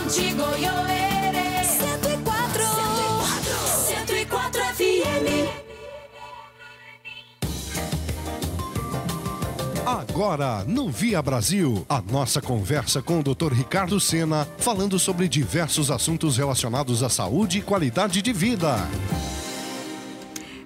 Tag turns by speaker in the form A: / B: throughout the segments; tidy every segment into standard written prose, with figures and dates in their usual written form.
A: Contigo Yoere 104 FM.
B: Agora, no Via Brasil, a nossa conversa com o Dr. Ricardo Sena, falando sobre diversos assuntos relacionados à saúde e qualidade de vida.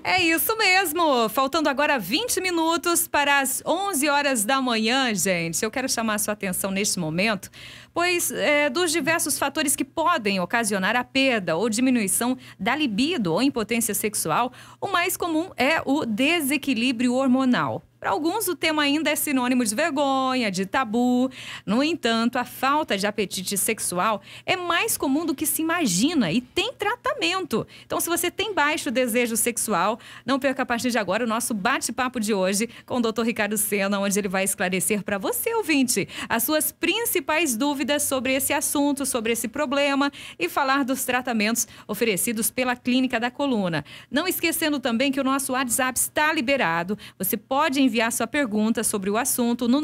C: É isso mesmo, faltando agora 20 minutos para as 11 horas da manhã, gente. Eu quero chamar a sua atenção neste momento, pois dos diversos fatores que podem ocasionar a perda ou diminuição da libido ou impotência sexual, o mais comum é o desequilíbrio hormonal. Para alguns, o tema ainda é sinônimo de vergonha, de tabu. No entanto, a falta de apetite sexual é mais comum do que se imagina e tem tratamento. Então, se você tem baixo desejo sexual, não perca a partir de agora o nosso bate-papo de hoje com o Dr. Ricardo Sena, onde ele vai esclarecer para você, ouvinte, as suas principais dúvidas sobre esse assunto, sobre esse problema e falar dos tratamentos oferecidos pela Clínica da Coluna. Não esquecendo também que o nosso WhatsApp está liberado. Você pode enviar sua pergunta sobre o assunto no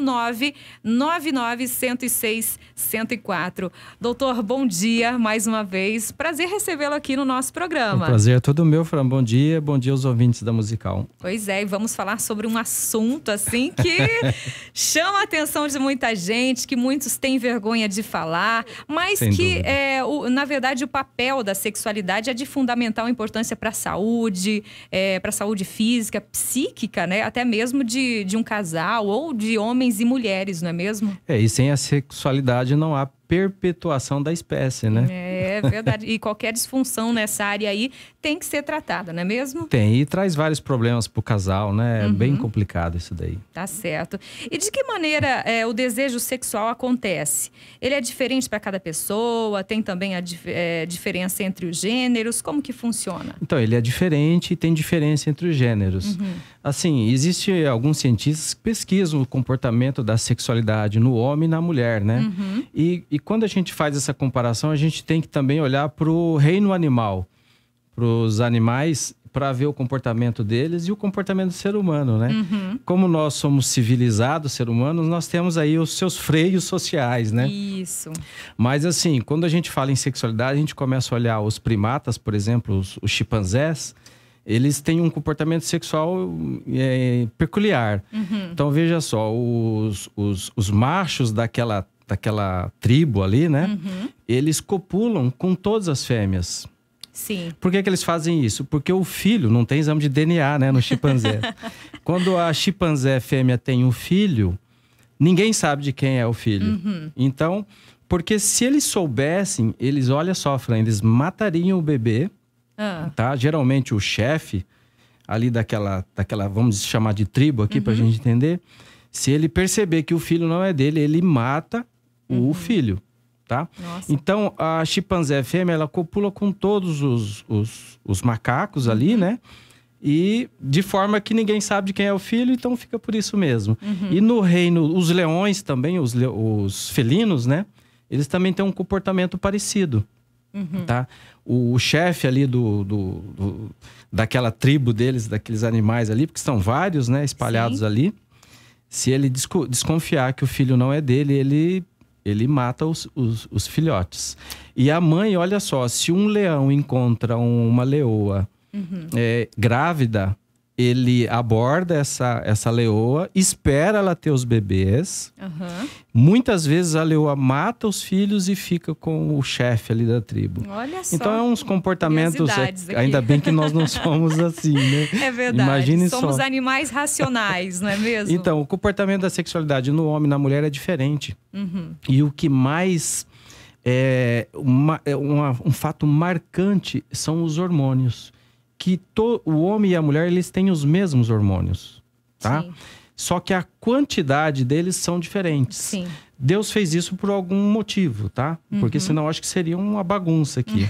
C: 999-106-104. Doutor, bom dia mais uma vez. Prazer recebê-lo aqui no nosso programa.
D: O prazer é todo meu, Fran. Bom dia aos ouvintes da Musical.
C: Pois é, e vamos falar sobre um assunto assim que chama a atenção de muita gente, que muitos têm vergonha de falar, mas
D: Sem
C: que,
D: dúvida.
C: na verdade, o papel da sexualidade é de fundamental importância para a saúde física, psíquica, né? Até mesmo de um casal ou de homens e mulheres, não é mesmo?
D: E sem a sexualidade não há perpetuação da espécie, né?
C: É verdade. E qualquer disfunção nessa área aí tem que ser tratada, não é mesmo?
D: Tem, e traz vários problemas pro casal, né? É bem complicado isso daí.
C: Tá certo. E de que maneira o desejo sexual acontece? Ele é diferente para cada pessoa? Tem também a diferença entre os gêneros? Como que funciona?
D: Então, ele é diferente e tem diferença entre os gêneros. Assim, existe alguns cientistas que pesquisam o comportamento da sexualidade no homem e na mulher, né? E quando a gente faz essa comparação, a gente tem que também olhar para o reino animal, para os animais, para ver o comportamento deles e o comportamento do ser humano, né? Como nós somos civilizados, seres humanos, nós temos aí os seus freios sociais, né?
C: Isso.
D: Mas assim, quando a gente fala em sexualidade, a gente começa a olhar os primatas, por exemplo, os chimpanzés, eles têm um comportamento sexual peculiar. Então, veja só, os machos daquela tribo ali, né? Eles copulam com todas as fêmeas.
C: Sim.
D: Por que eles fazem isso? Porque o filho, não tem exame de DNA, né, no chimpanzé. Quando a chimpanzé fêmea tem um filho, ninguém sabe de quem é o filho. Então, porque se eles soubessem, olha só, Fran, eles matariam o bebê, tá? Geralmente o chefe ali daquela, vamos chamar de tribo aqui pra gente entender, se ele perceber que o filho não é dele, ele mata o filho, tá?
C: Nossa.
D: Então, a chimpanzé fêmea, ela copula com todos os macacos ali, né? E de forma que ninguém sabe de quem é o filho, então fica por isso mesmo. E no reino, os leões também, os felinos, né? Eles também têm um comportamento parecido, tá? O chefe ali daquela tribo deles, daqueles animais ali, porque são vários, né? Espalhados ali. Se ele desconfiar que o filho não é dele, ele mata os filhotes. E a mãe, olha só, se um leão encontra uma leoa grávida, ele aborda essa leoa, espera ela ter os bebês. Muitas vezes a leoa mata os filhos e fica com o chefe ali da tribo.
C: Olha só.
D: Então é uns comportamentos, ainda bem que nós não somos assim, né?
C: É verdade.
D: Imagine
C: somos
D: só.
C: Animais racionais, não é mesmo?
D: Então, o comportamento da sexualidade no homem e na mulher é diferente. E o que mais um fato marcante são os hormônios. Que o homem e a mulher, eles têm os mesmos hormônios, tá?
C: Sim.
D: Só que a quantidade deles são diferentes.
C: Sim.
D: Deus fez isso por algum motivo, tá? Porque senão acho que seria uma bagunça aqui.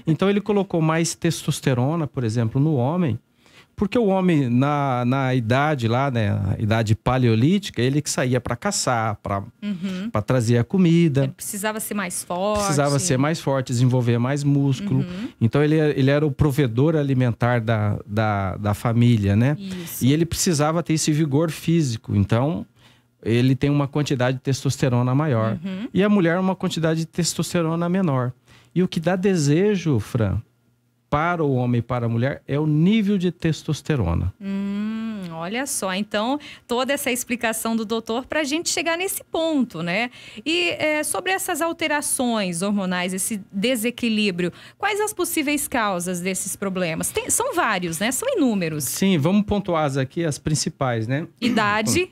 D: Então ele colocou mais testosterona, por exemplo, no homem. Porque o homem, na idade lá, né, a idade paleolítica, ele que saía para caçar, para trazer a comida.
C: Ele precisava ser mais forte.
D: Precisava ser mais forte, desenvolver mais músculo. Então, ele era o provedor alimentar da família, né?
C: Isso.
D: E ele precisava ter esse vigor físico. Então, ele tem uma quantidade de testosterona maior. E a mulher uma quantidade de testosterona menor. E o que dá desejo, Fran, para o homem e para a mulher é o nível de testosterona.
C: Olha só, então toda essa explicação do doutor para a gente chegar nesse ponto, né? E sobre essas alterações hormonais, esse desequilíbrio, quais as possíveis causas desses problemas? São vários, né? São inúmeros.
D: Sim, vamos pontuar aqui as principais, né?
C: Idade.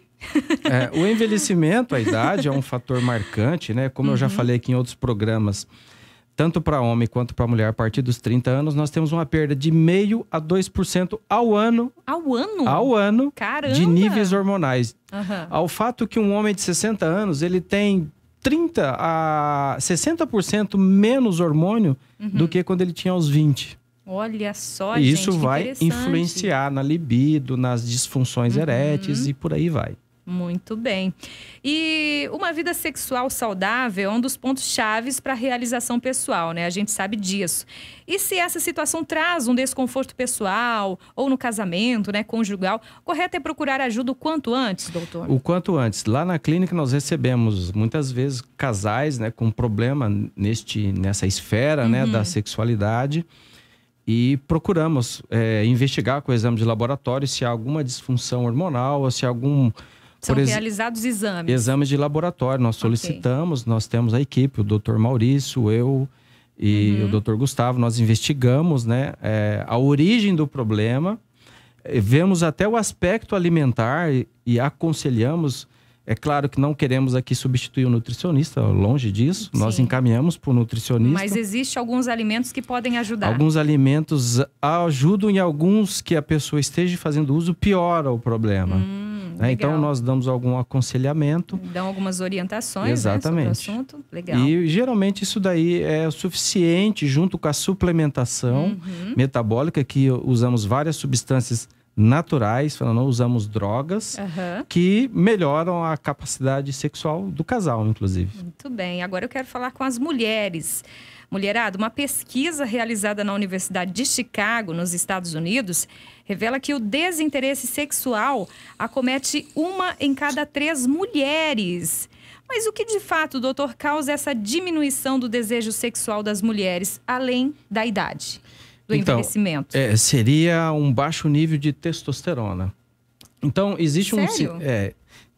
D: O envelhecimento, a idade é um fator marcante, né? Como eu já falei aqui em outros programas, tanto para homem quanto para mulher, a partir dos 30 anos, nós temos uma perda de 0,5% a 2% ao ano.
C: Ao ano?
D: Ao ano.
C: Caramba!
D: De níveis hormonais. Ao fato que um homem de 60 anos, ele tem 30% a 60% menos hormônio do que quando ele tinha os 20.
C: Olha só,
D: e
C: gente,
D: isso vai
C: interessante.
D: influenciar na libido, nas disfunções eréteis e por aí vai.
C: Muito bem. E uma vida sexual saudável é um dos pontos chaves para a realização pessoal, né? A gente sabe disso. E se essa situação traz um desconforto pessoal ou no casamento, né, conjugal, o correto é procurar ajuda o quanto antes, doutor?
D: O quanto antes. Lá na clínica nós recebemos muitas vezes casais, né, com problema nessa esfera, né, da sexualidade. E procuramos investigar com o exame de laboratório se há alguma disfunção hormonal ou se há algum...
C: São realizados exames?
D: Exames de laboratório. Nós solicitamos, nós temos a equipe, o doutor Maurício, eu e o doutor Gustavo. Nós investigamos, né, a origem do problema, vemos até o aspecto alimentar e aconselhamos. É claro que não queremos aqui substituir o nutricionista, longe disso. Sim. Nós encaminhamos para o nutricionista.
C: Mas existem alguns alimentos que podem ajudar.
D: Alguns alimentos ajudam e alguns que a pessoa esteja fazendo uso piora o problema. Então, nós damos algum aconselhamento.
C: Dão algumas orientações.
D: Exatamente.
C: Né, sobre o assunto. Legal.
D: E geralmente isso daí é o suficiente, junto com a suplementação metabólica, que usamos várias substâncias naturais, não usamos drogas, que melhoram a capacidade sexual do casal, inclusive.
C: Muito bem. Agora eu quero falar com as mulheres. Mulherada, uma pesquisa realizada na Universidade de Chicago, nos Estados Unidos, revela que o desinteresse sexual acomete 1 em cada 3 mulheres. Mas o que de fato, doutor, causa essa diminuição do desejo sexual das mulheres, além da idade, do envelhecimento?
D: Seria um baixo nível de testosterona. Então, existe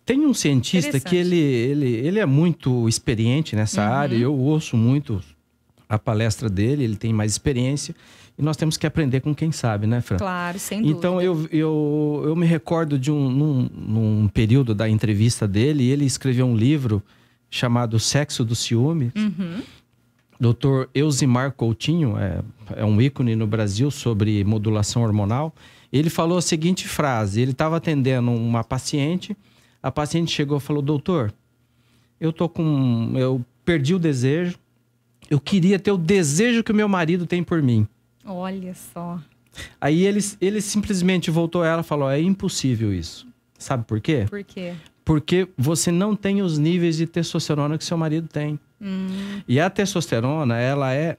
D: tem um cientista que ele é muito experiente nessa área, eu ouço muito a palestra dele, ele tem mais experiência e nós temos que aprender com quem sabe, né, Fran?
C: Claro, sem dúvida.
D: Então, eu me recordo de num período da entrevista dele, ele escreveu um livro chamado Sexo do Ciúme. Dr. Elzimar Coutinho, é um ícone no Brasil sobre modulação hormonal. Ele falou a seguinte frase, ele estava atendendo uma paciente, a paciente chegou e falou: doutor, eu perdi o desejo, eu queria ter o desejo que o meu marido tem por mim.
C: Olha só.
D: Aí ele simplesmente voltou a ela e falou: é impossível isso. Sabe por quê?
C: Por quê?
D: Porque você não tem os níveis de testosterona que seu marido tem. E a testosterona, ela é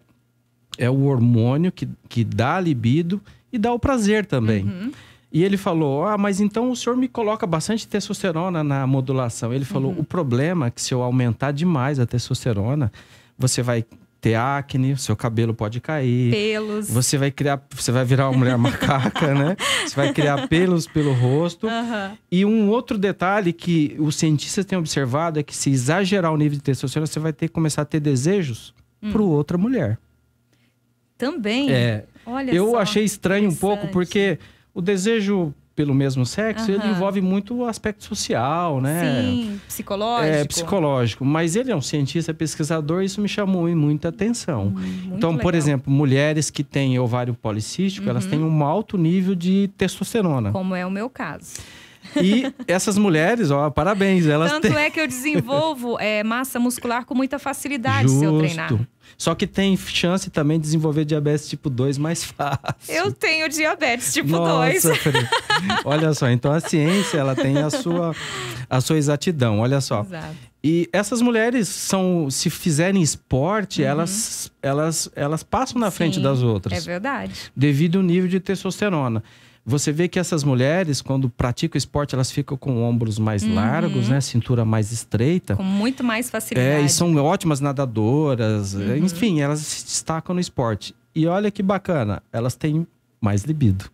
D: o hormônio que dá a libido e dá o prazer também. E ele falou: mas então o senhor me coloca bastante testosterona na modulação. Ele falou: o problema é que se eu aumentar demais a testosterona, você vai ter acne, seu cabelo pode cair.
C: Pelos.
D: Você vai virar uma mulher macaca, né? Você vai criar pelos pelo rosto. E um outro detalhe que os cientistas têm observado é que se exagerar o nível de testosterona, você vai ter que começar a ter desejos por outra mulher.
C: Também? Olha
D: eu
C: só,
D: achei estranho um pouco, porque o desejo pelo mesmo sexo, ele envolve muito o aspecto social, né?
C: Sim, psicológico.
D: Psicológico. Mas ele é um cientista, pesquisador, e isso me chamou muita atenção. Então,
C: legal.
D: por exemplo, mulheres que têm ovário policístico, elas têm um alto nível de testosterona.
C: Como é o meu caso.
D: E essas mulheres, parabéns.
C: Tanto é que eu desenvolvo massa muscular com muita facilidade se eu treinar.
D: Só que tem chance também de desenvolver diabetes tipo 2 mais fácil.
C: Eu tenho diabetes tipo 2.
D: Nossa, olha só, então a ciência, ela tem a sua exatidão, olha só.
C: Exato.
D: E essas mulheres se fizerem esporte, elas passam na frente das outras.
C: É verdade.
D: Devido ao nível de testosterona. Você vê que essas mulheres, quando praticam esporte, elas ficam com ombros mais largos, né? Cintura mais estreita.
C: Com muito mais facilidade.
D: E são ótimas nadadoras. Enfim, elas se destacam no esporte. E olha que bacana, elas têm mais libido.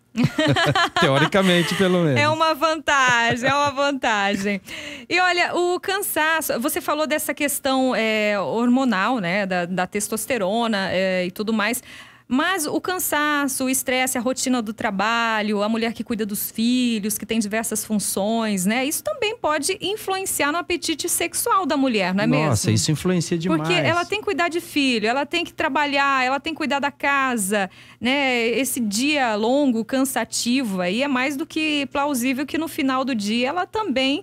D: Teoricamente, pelo menos.
C: É uma vantagem, é uma vantagem. E olha, o cansaço, você falou dessa questão hormonal, né? Da testosterona e tudo mais. Mas o cansaço, o estresse, a rotina do trabalho, a mulher que cuida dos filhos, que tem diversas funções, né? Isso também pode influenciar no apetite sexual da mulher, não é mesmo?
D: Nossa, isso influencia demais.
C: Porque ela tem que cuidar de filho, ela tem que trabalhar, ela tem que cuidar da casa, né? Esse dia longo, cansativo, aí é mais do que plausível que no final do dia ela também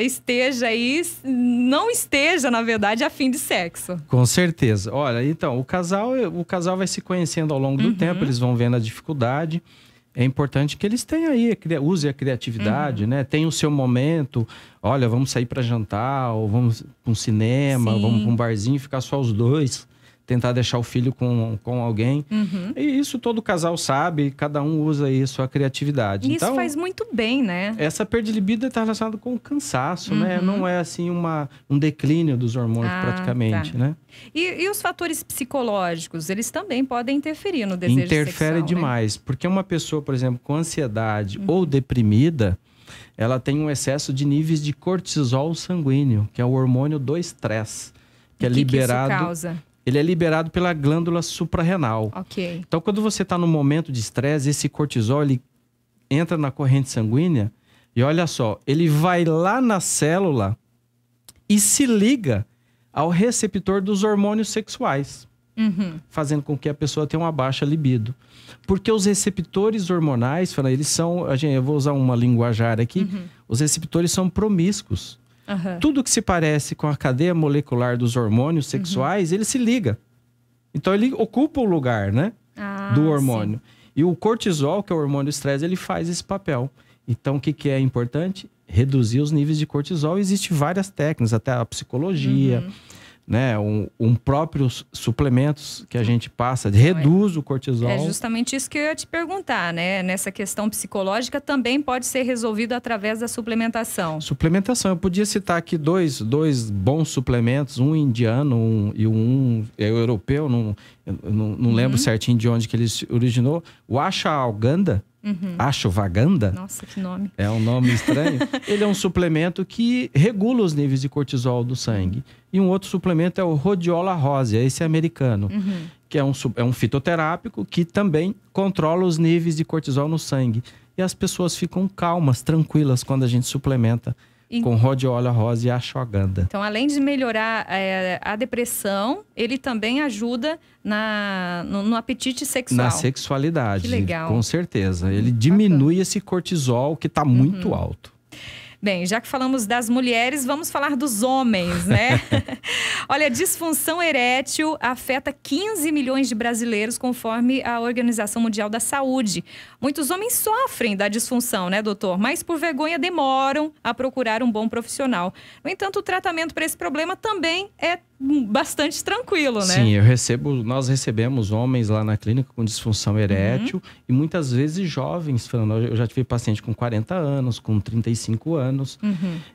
C: esteja aí, não esteja, na verdade, a fim de sexo.
D: Com certeza. Olha, então, o casal vai se conhecendo ao longo do tempo, eles vão vendo a dificuldade. É importante que eles tenham aí, use a criatividade, né? Tenha o seu momento. Olha, vamos sair para jantar, ou vamos para um cinema, vamos para um barzinho, ficar só os dois. Tentar deixar o filho com alguém. E isso todo casal sabe, cada um usa aí a sua criatividade.
C: Isso
D: então,
C: faz muito bem, né?
D: Essa perda de libido está relacionada com o cansaço, né? Não é assim um declínio dos hormônios praticamente, né?
C: E os fatores psicológicos, eles também podem interferir no desejo
D: Interfere
C: sexual,
D: demais, porque uma pessoa, por exemplo, com ansiedade ou deprimida, ela tem um excesso de níveis de cortisol sanguíneo, que é o hormônio do estresse, que é liberado.
C: Que isso causa?
D: Ele é liberado pela glândula suprarrenal.
C: Ok.
D: Então, quando você está num momento de estresse, esse cortisol ele entra na corrente sanguínea e olha só, ele vai lá na célula e se liga ao receptor dos hormônios sexuais, fazendo com que a pessoa tenha uma baixa libido. Porque os receptores hormonais, eles são, eu vou usar uma linguajar aqui, os receptores são promíscuos. Tudo que se parece com a cadeia molecular dos hormônios sexuais, ele se liga. Então, ele ocupa o lugar, né? Do hormônio. Sim. E o cortisol, que é o hormônio do estresse, ele faz esse papel. Então, o que é importante? Reduzir os níveis de cortisol. Existem várias técnicas, até a psicologia, né? Próprios suplementos que a gente passa, reduz o cortisol.
C: É justamente isso que eu ia te perguntar, né? Nessa questão psicológica também pode ser resolvido através da suplementação.
D: Suplementação. Eu podia citar aqui dois bons suplementos, um indiano e um europeu, não lembro certinho de onde que ele originou. O Ashwagandha. Ashwagandha.
C: Nossa, que nome.
D: É um nome estranho. Ele é um suplemento que regula os níveis de cortisol do sangue. E um outro suplemento é o Rhodiola rosea, esse é americano, que é um fitoterápico que também controla os níveis de cortisol no sangue. E as pessoas ficam calmas, tranquilas quando a gente suplementa com Rhodiola rosea e Ashwagandha.
C: Então, além de melhorar a depressão, ele também ajuda no apetite sexual.
D: Na sexualidade.
C: Que legal.
D: Com certeza. Ele diminui esse cortisol que está muito alto.
C: Bem, já que falamos das mulheres, vamos falar dos homens, né? Olha, disfunção erétil afeta 15 milhões de brasileiros, conforme a Organização Mundial da Saúde. Muitos homens sofrem da disfunção, né, doutor? Mas por vergonha demoram a procurar um bom profissional. No entanto, o tratamento para esse problema também é bastante tranquilo, né?
D: Sim, nós recebemos homens lá na clínica com disfunção erétil e muitas vezes jovens, Fernando. Eu já tive paciente com 40 anos, com 35 anos.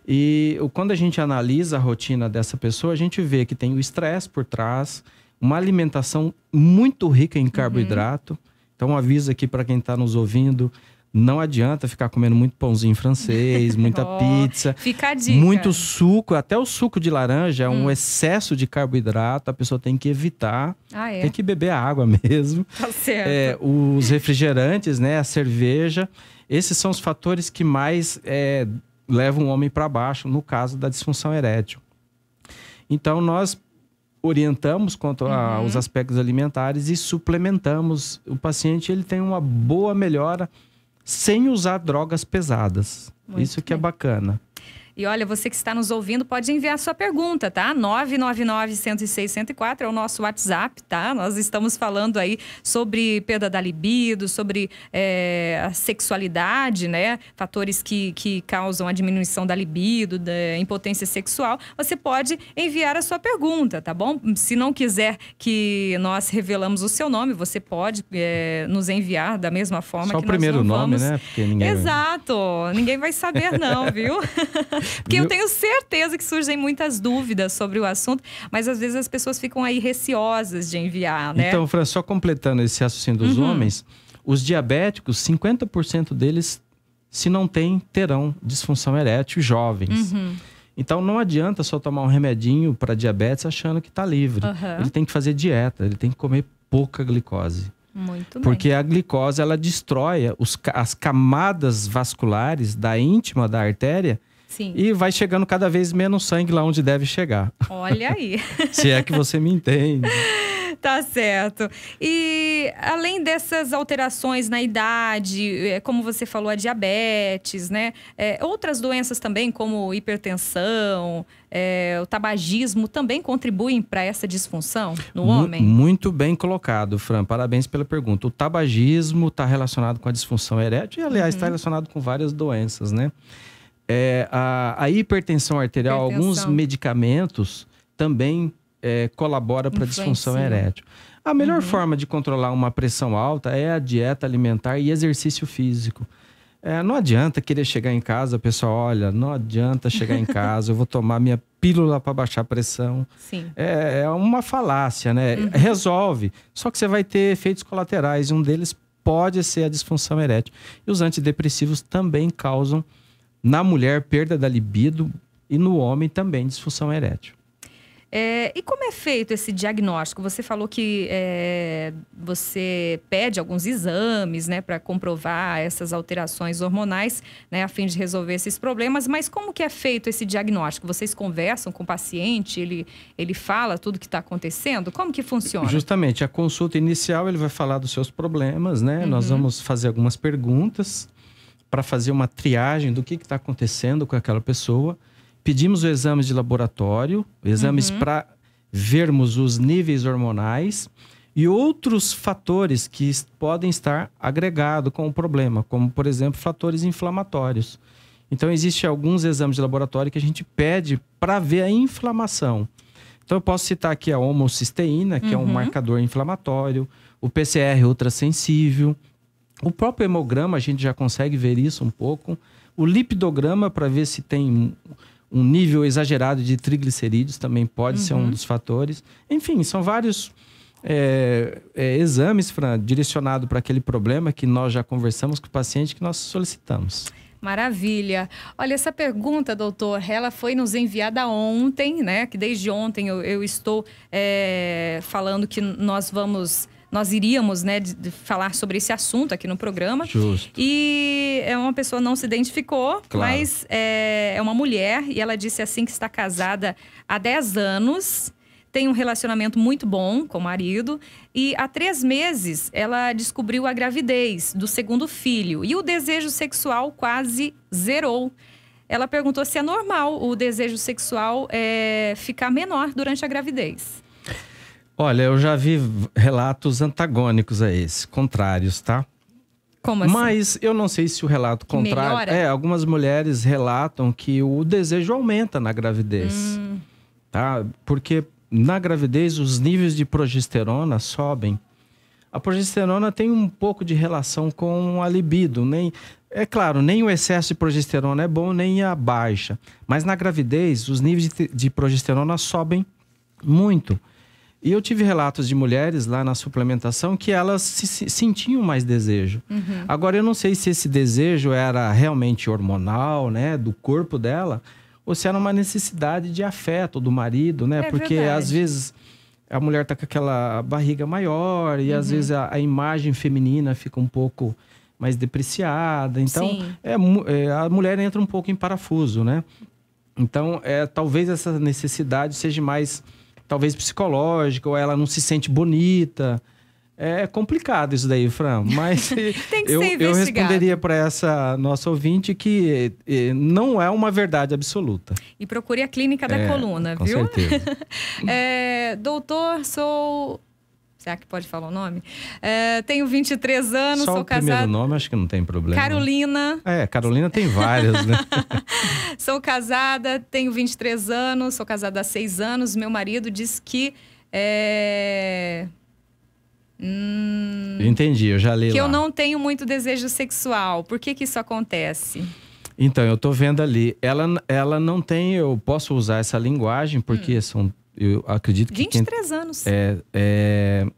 D: E quando a gente analisa a rotina dessa pessoa, a gente vê que tem o estresse por trás, uma alimentação muito rica em carboidrato. Então, aviso aqui para quem está nos ouvindo, não adianta ficar comendo muito pãozinho francês, muita pizza.
C: Fica a dica.
D: Muito suco, até o suco de laranja é um excesso de carboidrato, a pessoa tem que evitar. Tem que beber água mesmo.
C: Tá certo.
D: Os refrigerantes, né, a cerveja, esses são os fatores que mais levam o homem para baixo, no caso da disfunção erétil. Então, nós orientamos quanto aos aspectos alimentares e suplementamos. O paciente ele tem uma boa melhora sem usar drogas pesadas. Isso que é bacana.
C: E olha, você que está nos ouvindo pode enviar sua pergunta, tá? 999-106-104 é o nosso WhatsApp, tá? Nós estamos falando aí sobre perda da libido, sobre a sexualidade, né? Fatores que causam a diminuição da libido, da impotência sexual. Você pode enviar a sua pergunta, tá bom? Se não quiser que nós revelamos o seu nome, você pode nos enviar da mesma forma
D: só
C: que
D: o primeiro
C: nós não
D: nome,
C: vamos...
D: né? Porque ninguém...
C: Exato! Ninguém vai saber não, viu? Porque eu tenho certeza que surgem muitas dúvidas sobre o assunto, mas às vezes as pessoas ficam aí receosas de enviar, né?
D: Então, Fran, só completando esse raciocínio dos homens, os diabéticos, 50% deles, se não tem, terão disfunção erétil jovens. Então, não adianta só tomar um remedinho para diabetes achando que está livre. Ele tem que fazer dieta, ele tem que comer pouca glicose.
C: Muito
D: Porque
C: bem.
D: a glicose, ela destrói as camadas vasculares da íntima da artéria.
C: Sim.
D: E vai chegando cada vez menos sangue lá onde deve chegar.
C: Olha aí.
D: Se é que você me entende.
C: Tá certo. E além dessas alterações na idade, como você falou, a diabetes, né? Outras doenças também, como hipertensão, o tabagismo, também contribuem para essa disfunção no homem?
D: Muito bem colocado, Fran. Parabéns pela pergunta. O tabagismo está relacionado com a disfunção erétil e, aliás, está relacionado com várias doenças, né? A hipertensão arterial, alguns medicamentos também colabora para a disfunção erétil. A melhor forma de controlar uma pressão alta é a dieta alimentar e exercício físico. Não adianta querer chegar em casa, pessoal, olha, não adianta chegar em casa, eu vou tomar minha pílula para baixar a pressão.
C: Sim.
D: É uma falácia, né? Resolve, só que você vai ter efeitos colaterais, e um deles pode ser a disfunção erétil. E os antidepressivos também causam, na mulher, perda da libido e no homem também disfunção erétil.
C: E como é feito esse diagnóstico? Você falou que você pede alguns exames, né, para comprovar essas alterações hormonais, né, a fim de resolver esses problemas. Mas como que é feito esse diagnóstico? Vocês conversam com o paciente? Ele fala tudo o que está acontecendo? Como que funciona? Justamente,
D: a consulta inicial ele vai falar dos seus problemas, né? Nós vamos fazer algumas perguntas para fazer uma triagem do que está acontecendo com aquela pessoa. Pedimos os exames de laboratório, exames para vermos os níveis hormonais e outros fatores que podem estar agregados com o problema, como, por exemplo, fatores inflamatórios. Então, existem alguns exames de laboratório que a gente pede para ver a inflamação. Então, eu posso citar aqui a homocisteína, que é um marcador inflamatório, o PCR ultrassensível, o próprio hemograma, a gente já consegue ver isso um pouco, o lipidograma para ver se tem um nível exagerado de triglicerídeos também pode ser um dos fatores. Enfim, são vários exames direcionados para aquele problema que nós já conversamos com o paciente, que nós solicitamos.
C: Maravilha. Olha, essa pergunta, doutor, ela foi nos enviada ontem, né? Que desde ontem eu estou falando que nós iríamos, né, de falar sobre esse assunto aqui no programa.
D: Justo.
C: E uma pessoa não se identificou,
D: claro,
C: mas é uma mulher e ela disse assim que está casada há 10 anos, tem um relacionamento muito bom com o marido e há 3 meses ela descobriu a gravidez do 2º filho e o desejo sexual quase zerou. Ela perguntou se é normal o desejo sexual ficar menor durante a gravidez.
D: Olha, eu já vi relatos antagônicos a esse, contrários, tá?
C: Como assim?
D: Mas eu não sei se o relato contrário... algumas mulheres relatam que o desejo aumenta na gravidez, tá? Porque na gravidez os níveis de progesterona sobem. A progesterona tem um pouco de relação com a libido, é claro, nem o excesso de progesterona é bom, nem a baixa. Mas na gravidez os níveis de progesterona sobem muito. E eu tive relatos de mulheres lá na suplementação que elas sentiam mais desejo. Agora, eu não sei se esse desejo era realmente hormonal, né, do corpo dela, ou se era uma necessidade de afeto do marido, né? Porque
C: verdade.
D: Às vezes a mulher tá com aquela barriga maior e às vezes a imagem feminina fica um pouco mais depreciada. Então, a mulher entra um pouco em parafuso, né? Então, talvez essa necessidade seja mais... talvez psicológica, ou ela não se sente bonita. É complicado isso daí, Fran, mas
C: Tem que
D: eu
C: ser investigado.
D: responderia para essa nossa ouvinte que não é uma verdade absoluta.
C: E procure a clínica da coluna,
D: com
C: viu?
D: certeza.
C: Doutor, sou... Será que pode falar o nome? Tenho 23 anos,
D: Só
C: sou
D: o primeiro
C: casada...
D: nome, acho que não tem problema.
C: Carolina.
D: Carolina tem várias, né?
C: Sou casada, tenho 23 anos, sou casada há 6 anos. Meu marido diz que...
D: Entendi, eu já li lá.
C: Que eu não tenho muito desejo sexual. Por que isso acontece?
D: Então, eu tô vendo ali. Ela não tem... Eu posso usar essa linguagem, porque eu acredito que...
C: 23 anos.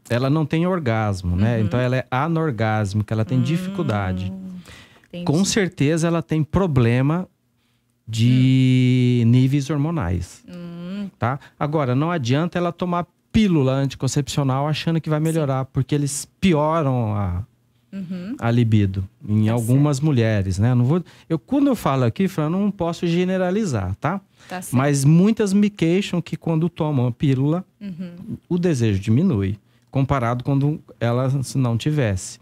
D: Ela não tem orgasmo, né? Então, ela é anorgásmica, ela tem dificuldade.
C: Entendi.
D: Com certeza, ela tem problema de níveis hormonais, tá? Agora, não adianta ela tomar pílula anticoncepcional achando que vai melhorar, porque eles pioram a libido em algumas mulheres, né? Quando eu falo aqui, Fran, não posso generalizar, tá?
C: Tá certo.
D: Mas muitas me queixam que quando tomam a pílula, o desejo diminui, comparado quando ela não tivesse.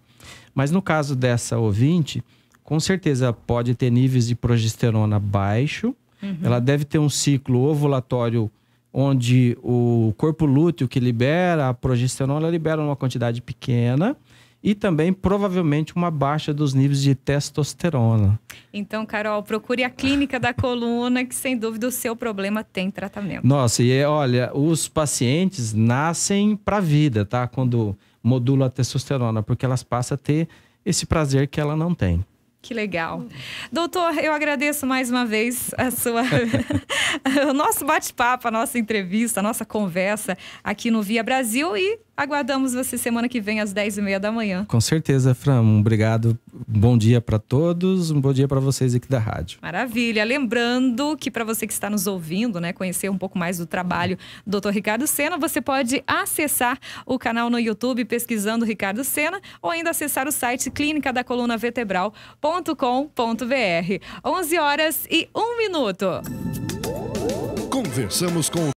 D: Mas no caso dessa ouvinte, com certeza pode ter níveis de progesterona baixo, ela deve ter um ciclo ovulatório onde o corpo lúteo que libera a progesterona, ela libera uma quantidade pequena e também provavelmente uma baixa dos níveis de testosterona.
C: Então, Carol, procure a clínica da coluna, que sem dúvida o seu problema tem tratamento.
D: Nossa, e olha, os pacientes nascem para a vida, tá? Quando modula a testosterona, porque elas passam a ter esse prazer que ela não tem.
C: Que legal. Doutor, eu agradeço mais uma vez o nosso bate-papo, a nossa entrevista, a nossa conversa aqui no Via Brasil e aguardamos você semana que vem às 10h30 da manhã.
D: Com certeza, Fran. Obrigado. Bom dia para todos. Um bom dia para vocês aqui da rádio.
C: Maravilha. Lembrando que para você que está nos ouvindo, né, conhecer um pouco mais do trabalho do Dr. Ricardo Sena, você pode acessar o canal no YouTube pesquisando Ricardo Sena ou ainda acessar o site clinicadacolunavtebral.com.br. 11h01.
B: Conversamos com